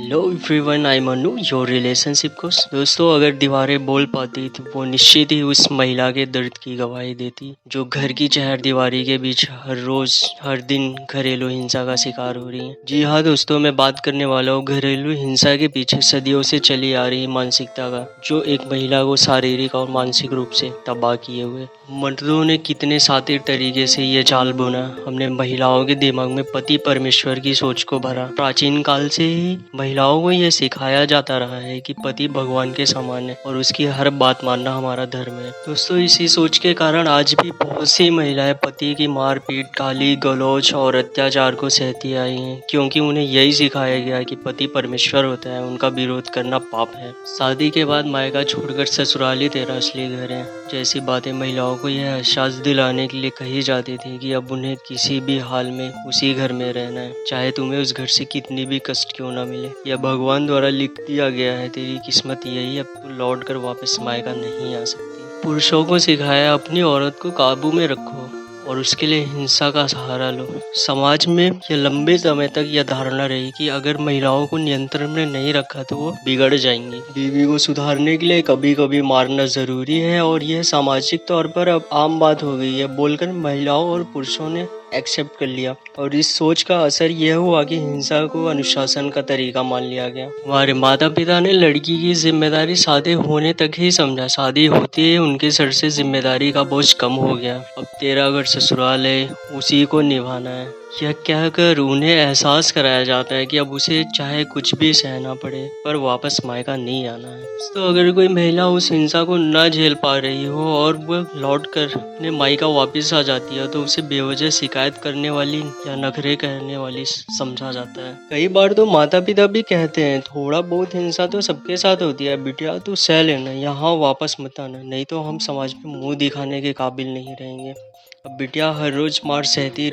Hello everyone, I Manu your relationship coach. दोस्तों, अगर दीवारें बोल पाती तो वो निश्चित ही उस महिला के दर्द की गवाही देती जो घर की चहर दीवारी के बीच हर रोज हर दिन घरेलू हिंसा का शिकार हो रही है। जी हाँ दोस्तों, मैं बात करने वाला हूँ घरेलू हिंसा के पीछे सदियों से चली आ रही मानसिकता का, जो एक महिला को शारीरिक और मानसिक रूप से तबाह किए हुए। मर्दों ने कितने शातिर तरीके से ये चाल बुना, हमने महिलाओं के दिमाग में पति परमेश्वर की सोच को भरा। प्राचीन काल से ही महिलाओं को यह सिखाया जाता रहा है कि पति भगवान के समान है और उसकी हर बात मानना हमारा धर्म है। दोस्तों, इसी सोच के कारण आज भी बहुत सी महिलाएं पति की मारपीट, गाली गलौज और अत्याचार को सहती आई हैं, क्योंकि उन्हें यही सिखाया गया है कि पति परमेश्वर होता है, उनका विरोध करना पाप है। शादी के बाद मायका छोड़कर ससुराल ही तेरा असली घर है जैसी बातें महिलाओं को यह एहसास दिलाने के लिए कही जाती थी कि अब उन्हें किसी भी हाल में उसी घर में रहना है, चाहे तुम्हें उस घर से कितनी भी कष्ट क्यों ना मिले। यह भगवान द्वारा लिख दिया गया है, तेरी किस्मत यही, अब तू लौट कर वापस मायका नहीं आ सकती। पुरुषों को सिखाया अपनी औरत को काबू में रखो और उसके लिए हिंसा का सहारा लो। समाज में यह लंबे समय तक यह धारणा रही कि अगर महिलाओं को नियंत्रण में नहीं रखा तो वो बिगड़ जाएंगी। बीवी को सुधारने के लिए कभी कभी मारना जरूरी है और यह सामाजिक तौर पर अब आम बात हो गई है बोलकर महिलाओं और पुरुषों ने एक्सेप्ट कर लिया, और इस सोच का असर यह हुआ कि हिंसा को अनुशासन का तरीका मान लिया गया। हमारे माता पिता ने लड़की की जिम्मेदारी शादी होने तक ही समझा, शादी होती ही उनके सर से जिम्मेदारी का बोझ कम हो गया। अब तेरा घर ससुराल है, उसी को निभाना है, यह कहकर उन्हें एहसास कराया जाता है कि अब उसे चाहे कुछ भी सहना पड़े पर वापस मायका नहीं आना है। तो अगर कोई महिला उस हिंसा को न झेल पा रही हो और वह लौट कर अपने मायका वापस आ जाती है तो उसे बेवजह शिकायत करने वाली या नखरे करने वाली समझा जाता है। कई बार तो माता पिता भी कहते हैं थोड़ा बहुत हिंसा तो सबके साथ होती है, बिटिया तू सह लेना, यहाँ वापस मत आना, नहीं तो हम समाज में मुंह दिखाने के काबिल नहीं रहेंगे। अब बिटिया हर रोज मार सहती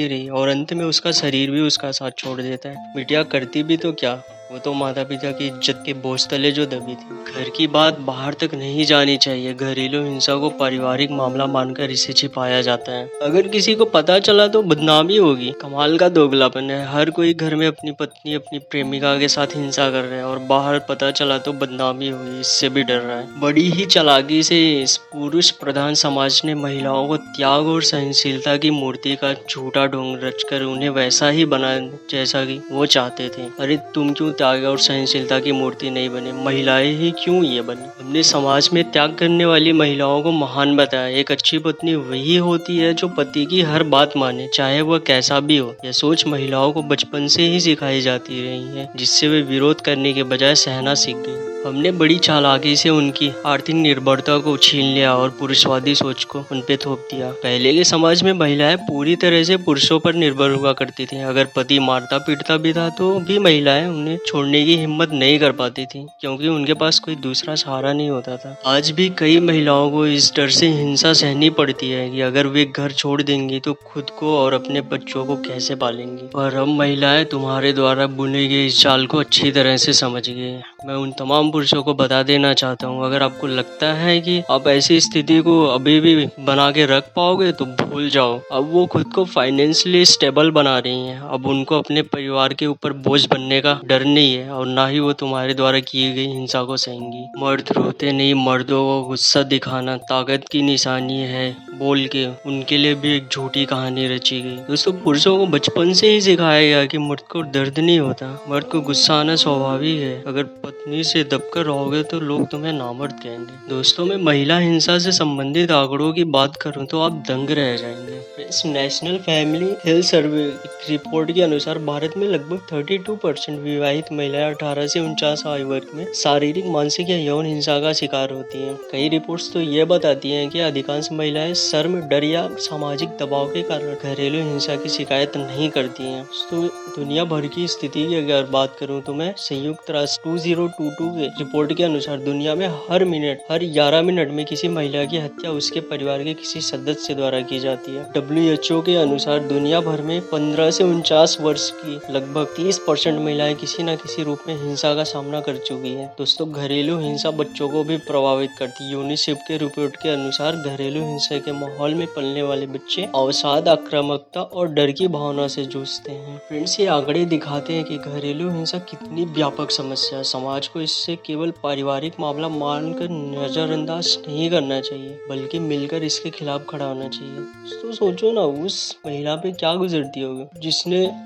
रही और अंत में उसका शरीर भी उसका साथ छोड़ देता है। बिटिया करती भी तो क्या, वो तो माता पिता की इज्जत के बोझ तले जो दबी थी। घर की बात बाहर तक नहीं जानी चाहिए। घरेलू हिंसा को पारिवारिक मामला मानकर इसे छिपाया जाता है। अगर किसी को पता चला तो बदनामी होगी। कमाल का दोगलापन है। हर कोई घर में अपनी पत्नी अपनी प्रेमिका के साथ हिंसा कर रहा है और बाहर पता चला तो बदनामी हुई, इससे भी डर रहा है। बड़ी ही चालाकी से इस पुरुष प्रधान समाज ने महिलाओं को त्याग और सहनशीलता की मूर्ति का झूठा ढोंग रचकर उन्हें वैसा ही बना जैसा कि वो चाहते थे। अरे तुम क्यों त्याग और सहनशीलता की मूर्ति नहीं बने, महिलाएं ही क्यों ये बनी। हमने समाज में त्याग करने वाली महिलाओं को महान बताया। एक अच्छी पत्नी वही होती है जो पति की हर बात माने, चाहे वह कैसा भी हो। यह सोच महिलाओं को बचपन से ही सिखाई जाती रही है, जिससे वे विरोध करने के बजाय सहना सीख गई। हमने बड़ी चालाकी से उनकी आर्थिक निर्भरता को छीन लिया और पुरुषवादी सोच को उन पे थोप दिया। पहले के समाज में महिलाएं पूरी तरह से पुरुषों पर निर्भर हुआ करती थी। अगर पति मारता पीटता भी था तो भी महिलाएं उन्हें छोड़ने की हिम्मत नहीं कर पाती थी, क्योंकि उनके पास कोई दूसरा सहारा नहीं होता था। आज भी कई महिलाओं को इस डर से हिंसा सहनी पड़ती है कि अगर वे घर छोड़ देंगी तो खुद को और अपने बच्चों को कैसे पालेंगी। पर अब महिलाएं तुम्हारे द्वारा बुने गए इस जाल को अच्छी तरह से समझ गई हैं। मैं उन तमाम पुरुषों को बता देना चाहता हूँ, अगर आपको लगता है कि आप ऐसी स्थिति को अभी भी बना के रख पाओगे तो भूल जाओ। अब वो खुद को फाइनेंशियली स्टेबल बना रही हैं। अब उनको अपने परिवार के ऊपर बोझ बनने का डर नहीं है और ना ही वो तुम्हारे द्वारा की गई हिंसा को सहेंगी। मर्द रोते नहीं, मर्दों को गुस्सा दिखाना ताकत की निशानी है बोल के उनके लिए भी एक झूठी कहानी रची गई। दोस्तों, पुरुषों को बचपन से ही सिखाया गया कि मर्द को दर्द नहीं होता, मर्द को गुस्सा आना स्वाभाविक है। अगर पत्नी से दबकर रहोगे तो लोग तुम्हें नामर्द कहेंगे। दोस्तों, मैं महिला हिंसा से संबंधित आंकड़ों की बात करूं तो आप दंग रह जाएंगे। National family health survey report के अनुसार भारत में लगभग 32% विवाहित महिलाएं 18 से 49 आयु वर्ग में शारीरिक, मानसिक या यौन हिंसा का शिकार होती हैं। कई रिपोर्ट्स तो ये बताती हैं कि अधिकांश महिलाएं शर्म, डर या सामाजिक दबाव के कारण घरेलू हिंसा की शिकायत नहीं करती हैं। तो दुनिया भर की स्थिति की अगर बात करूं तो मैं संयुक्त राष्ट्र 2022 के रिपोर्ट के अनुसार दुनिया में हर 11 मिनट में किसी महिला की हत्या उसके परिवार के किसी सदस्य द्वारा की जाती है। WHO के अनुसार दुनिया भर में 15 से 49 वर्ष की लगभग 30% महिलाएं किसी न किसी रूप में हिंसा का सामना कर चुकी है। दोस्तों, घरेलू हिंसा बच्चों को भी प्रभावित करती है। यूनिसेफ के रिपोर्ट के अनुसार घरेलू हिंसा के माहौल में पलने वाले बच्चे अवसाद, आक्रामकता और डर की भावना से जूझते हैं। फ्रेंड्स, ये आंकड़े दिखाते हैं कि घरेलू हिंसा कितनी व्यापक समस्या है। समाज को इससे केवल पारिवारिक मामला मानकर नजरअंदाज नहीं करना चाहिए, बल्कि मिलकर इसके खिलाफ खड़ा होना चाहिए। तो सोचो ना, उस महिला पे क्या गुजरती होगी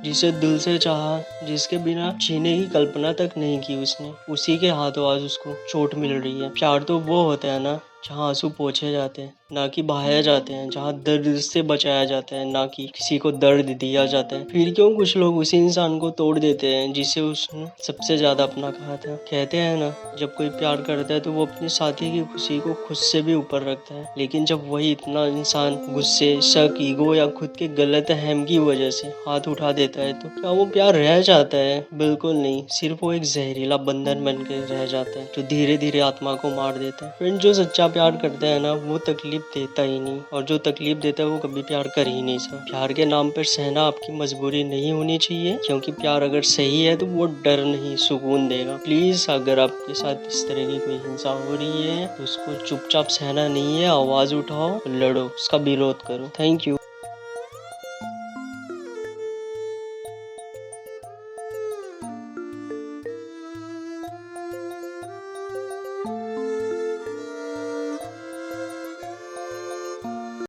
जिसे दिल से चाहा, जिसके बिना जीने की कल्पना तक नहीं की उसने, उसी के हाथों आज उसको चोट मिल रही है। प्यार तो वो होता है ना जहाँ आंसू पोंछे जाते हैं, ना कि बहाया जाते हैं, जहाँ दर्द से बचाया जाता है, ना कि किसी को दर्द दिया जाता है। फिर क्यों कुछ लोग उसी इंसान को तोड़ देते हैं जिसे उसने सबसे ज्यादा अपना कहा था। कहते हैं ना, जब कोई प्यार करता है तो वो अपने साथी की खुशी को खुद से भी ऊपर रखता है, लेकिन जब वही इतना इंसान गुस्से, शक, ईगो या खुद के गलत अहम की वजह से हाथ उठा देता है, तो क्या वो प्यार रह जाता है? बिल्कुल नहीं, सिर्फ वो एक जहरीला बंधन बन के रह जाता है जो धीरे धीरे आत्मा को मार देता है। फ्रेंड, जो सच्चा प्यार करता है ना, वो तकलीफ देता ही नहीं, और जो तकलीफ देता है वो कभी प्यार कर ही नहीं सकता। प्यार के नाम पर सहना आपकी मजबूरी नहीं होनी चाहिए, क्योंकि प्यार अगर सही है तो वो डर नहीं, सुकून देगा। प्लीज, अगर आपके साथ इस तरह की कोई हिंसा हो रही है तो उसको चुपचाप सहना नहीं है, आवाज उठाओ, लड़ो, उसका विरोध करो। Thank you.